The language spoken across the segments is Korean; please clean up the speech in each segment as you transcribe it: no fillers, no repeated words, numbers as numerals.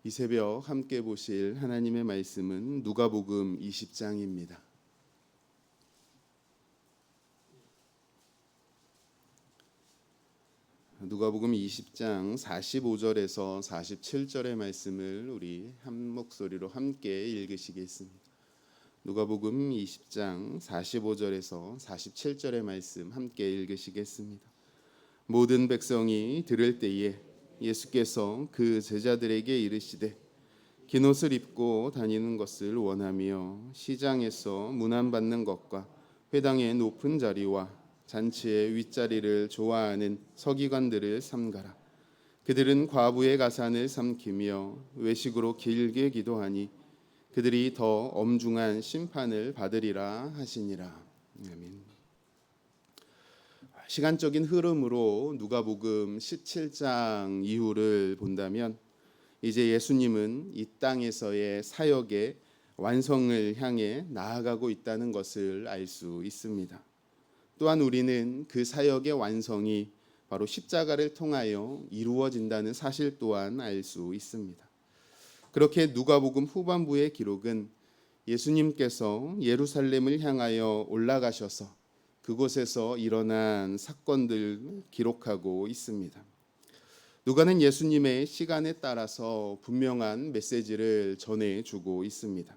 이 새벽 함께 보실 하나님의 말씀은 누가복음 20장입니다. 누가복음 20장 45절에서 47절의 말씀을 우리 한 목소리로 함께 읽으시겠습니다. 누가복음 20장 45절에서 47절의 말씀 함께 읽으시겠습니다. 모든 백성이 들을 때에 예수께서 그 제자들에게 이르시되 긴 옷을 입고 다니는 것을 원하며 시장에서 문안받는 것과 회당의 높은 자리와 잔치의 윗자리를 좋아하는 서기관들을 삼가라. 그들은 과부의 가산을 삼키며 외식으로 길게 기도하니 그들이 더 엄중한 심판을 받으리라 하시니라. 아멘. 시간적인 흐름으로 누가복음 17장 이후를 본다면 이제 예수님은 이 땅에서의 사역의 완성을 향해 나아가고 있다는 것을 알 수 있습니다. 또한 우리는 그 사역의 완성이 바로 십자가를 통하여 이루어진다는 사실 또한 알 수 있습니다. 그렇게 누가복음 후반부의 기록은 예수님께서 예루살렘을 향하여 올라가셔서 그곳에서 일어난 사건들을 기록하고 있습니다. 누가는 예수님의 시간에 따라서 분명한 메시지를 전해주고 있습니다.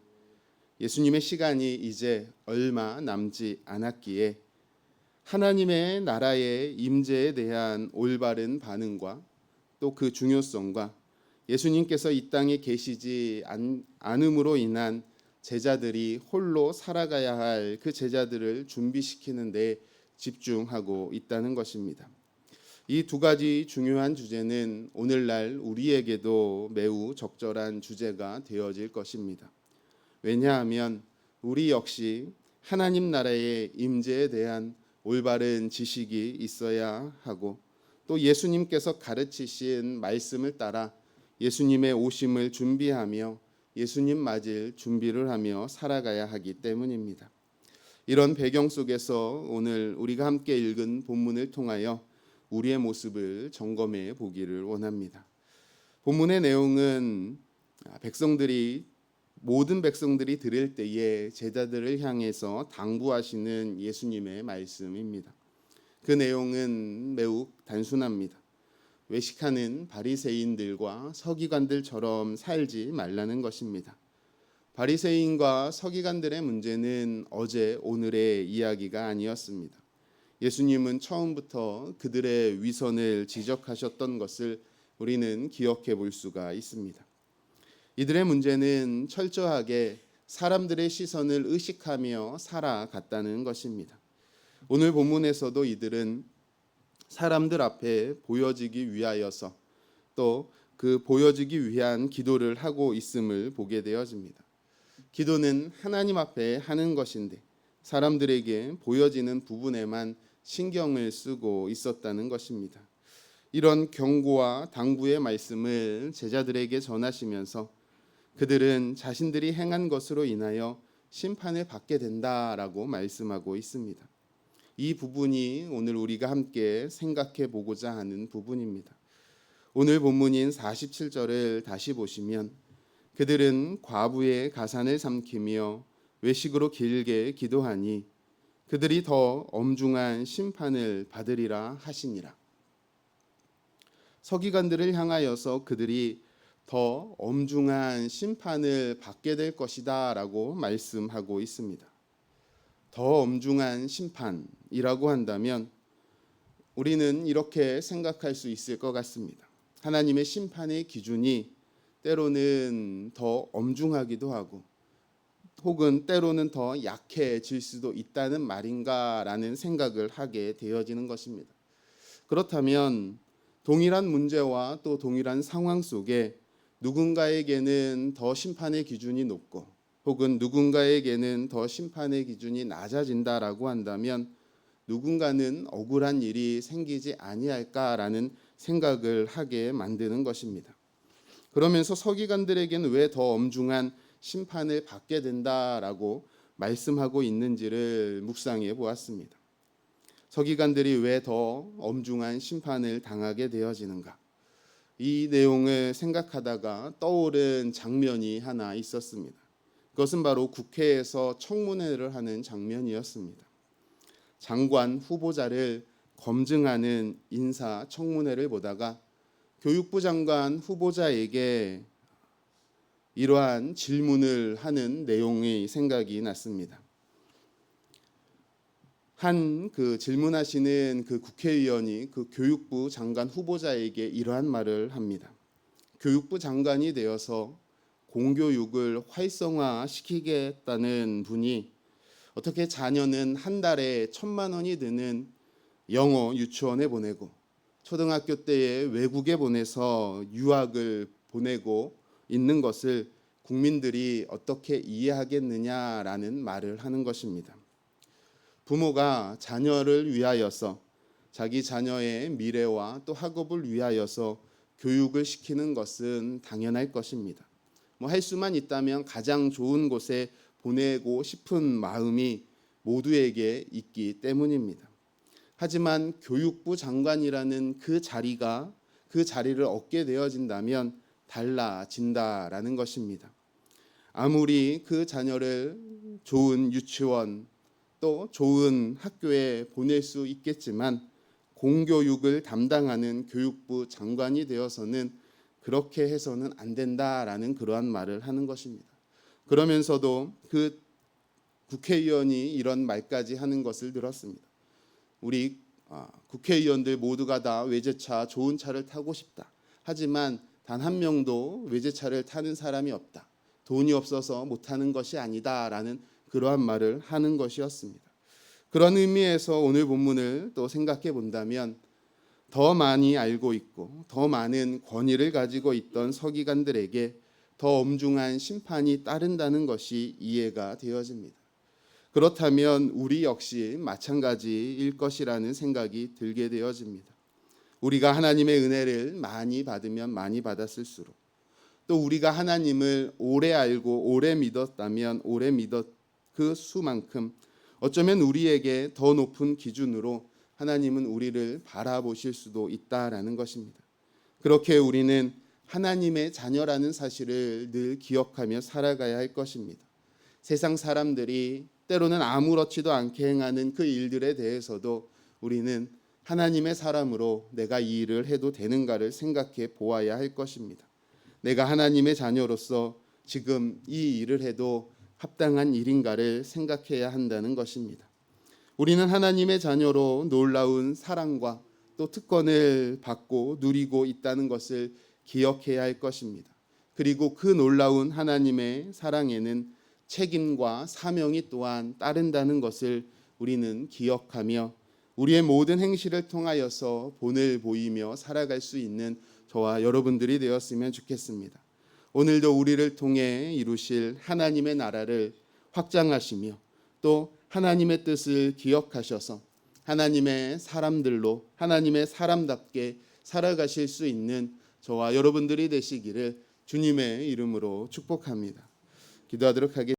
예수님의 시간이 이제 얼마 남지 않았기에 하나님의 나라의 임재에 대한 올바른 반응과 또 그 중요성과 예수님께서 이 땅에 계시지 않음으로 인한 제자들이 홀로 살아가야 할 그 제자들을 준비시키는 데 집중하고 있다는 것입니다. 이 두 가지 중요한 주제는 오늘날 우리에게도 매우 적절한 주제가 되어질 것입니다. 왜냐하면 우리 역시 하나님 나라의 임재에 대한 올바른 지식이 있어야 하고 또 예수님께서 가르치신 말씀을 따라 예수님의 오심을 준비하며 예수님 맞을 준비를 하며 살아가야 하기 때문입니다. 이런 배경 속에서 오늘 우리가 함께 읽은 본문을 통하여 우리의 모습을 점검해 보기를 원합니다. 본문의 내용은 모든 백성들이 들을 때에 제자들을 향해서 당부하시는 예수님의 말씀입니다. 그 내용은 매우 단순합니다. 외식하는 바리새인들과 서기관들처럼 살지 말라는 것입니다. 바리새인과 서기관들의 문제는 어제 오늘의 이야기가 아니었습니다. 예수님은 처음부터 그들의 위선을 지적하셨던 것을 우리는 기억해 볼 수가 있습니다. 이들의 문제는 철저하게 사람들의 시선을 의식하며 살아갔다는 것입니다. 오늘 본문에서도 이들은 사람들 앞에 보여지기 위하여서 또 그 보여지기 위한 기도를 하고 있음을 보게 되어집니다. 기도는 하나님 앞에 하는 것인데 사람들에게 보여지는 부분에만 신경을 쓰고 있었다는 것입니다. 이런 경고와 당부의 말씀을 제자들에게 전하시면서 그들은 자신들이 행한 것으로 인하여 심판을 받게 된다라고 말씀하고 있습니다. 이 부분이 오늘 우리가 함께 생각해 보고자 하는 부분입니다. 오늘 본문인 47절을 다시 보시면 그들은 과부의 가산을 삼키며 외식으로 길게 기도하니 그들이 더 엄중한 심판을 받으리라 하시니라. 서기관들을 향하여서 그들이 더 엄중한 심판을 받게 될 것이다 라고 말씀하고 있습니다. 더 엄중한 심판이라고 한다면 우리는 이렇게 생각할 수 있을 것 같습니다. 하나님의 심판의 기준이 때로는 더 엄중하기도 하고 혹은 때로는 더 약해질 수도 있다는 말인가라는 생각을 하게 되어지는 것입니다. 그렇다면 동일한 문제와 또 동일한 상황 속에 누군가에게는 더 심판의 기준이 높고 혹은 누군가에게는 더 심판의 기준이 낮아진다라고 한다면 누군가는 억울한 일이 생기지 아니할까라는 생각을 하게 만드는 것입니다. 그러면서 서기관들에게는 왜 더 엄중한 심판을 받게 된다라고 말씀하고 있는지를 묵상해 보았습니다. 서기관들이 왜 더 엄중한 심판을 당하게 되어지는가? 이 내용을 생각하다가 떠오른 장면이 하나 있었습니다. 그것은 바로 국회에서 청문회를 하는 장면이었습니다. 장관 후보자를 검증하는 인사청문회를 보다가 교육부 장관 후보자에게 이러한 질문을 하는 내용이 생각이 났습니다. 그 질문하시는 그 국회의원이 그 교육부 장관 후보자에게 이러한 말을 합니다. 교육부 장관이 되어서 공교육을 활성화시키겠다는 분이 어떻게 자녀는 한 달에 1,000만 원이 드는 영어 유치원에 보내고 초등학교 때에 외국에 보내서 유학을 보내고 있는 것을 국민들이 어떻게 이해하겠느냐라는 말을 하는 것입니다. 부모가 자녀를 위하여서 자기 자녀의 미래와 또 학업을 위하여서 교육을 시키는 것은 당연할 것입니다. 할 수만 있다면 가장 좋은 곳에 보내고 싶은 마음이 모두에게 있기 때문입니다. 하지만 교육부 장관이라는 그 자리를 얻게 되어진다면 달라진다라는 것입니다. 아무리 그 자녀를 좋은 유치원 또 좋은 학교에 보낼 수 있겠지만 공교육을 담당하는 교육부 장관이 되어서는 그렇게 해서는 안 된다라는 그러한 말을 하는 것입니다. 그러면서도 그 국회의원이 이런 말까지 하는 것을 들었습니다. 우리 국회의원들 모두가 다 외제차 좋은 차를 타고 싶다. 하지만 단 한 명도 외제차를 타는 사람이 없다. 돈이 없어서 못하는 것이 아니다라는 그러한 말을 하는 것이었습니다. 그런 의미에서 오늘 본문을 또 생각해 본다면 더 많이 알고 있고 더 많은 권위를 가지고 있던 서기관들에게 더 엄중한 심판이 따른다는 것이 이해가 되어집니다. 그렇다면 우리 역시 마찬가지일 것이라는 생각이 들게 되어집니다. 우리가 하나님의 은혜를 많이 받으면 많이 받았을수록 또 우리가 하나님을 오래 알고 오래 믿었다면 오래 믿었 그 수만큼 어쩌면 우리에게 더 높은 기준으로 하나님은 우리를 바라보실 수도 있다라는 것입니다. 그렇게 우리는 하나님의 자녀라는 사실을 늘 기억하며 살아가야 할 것입니다. 세상 사람들이 때로는 아무렇지도 않게 행하는 그 일들에 대해서도 우리는 하나님의 사람으로 내가 이 일을 해도 되는가를 생각해 보아야 할 것입니다. 내가 하나님의 자녀로서 지금 이 일을 해도 합당한 일인가를 생각해야 한다는 것입니다. 우리는 하나님의 자녀로 놀라운 사랑과 또 특권을 받고 누리고 있다는 것을 기억해야 할 것입니다. 그리고 그 놀라운 하나님의 사랑에는 책임과 사명이 또한 따른다는 것을 우리는 기억하며 우리의 모든 행실을 통하여서 본을 보이며 살아갈 수 있는 저와 여러분들이 되었으면 좋겠습니다. 오늘도 우리를 통해 이루실 하나님의 나라를 확장하시며 또 하나님의 뜻을 기억하셔서 하나님의 사람들로 하나님의 사람답게 살아가실 수 있는 저와 여러분들이 되시기를 주님의 이름으로 축복합니다. 기도하도록 하겠습니다.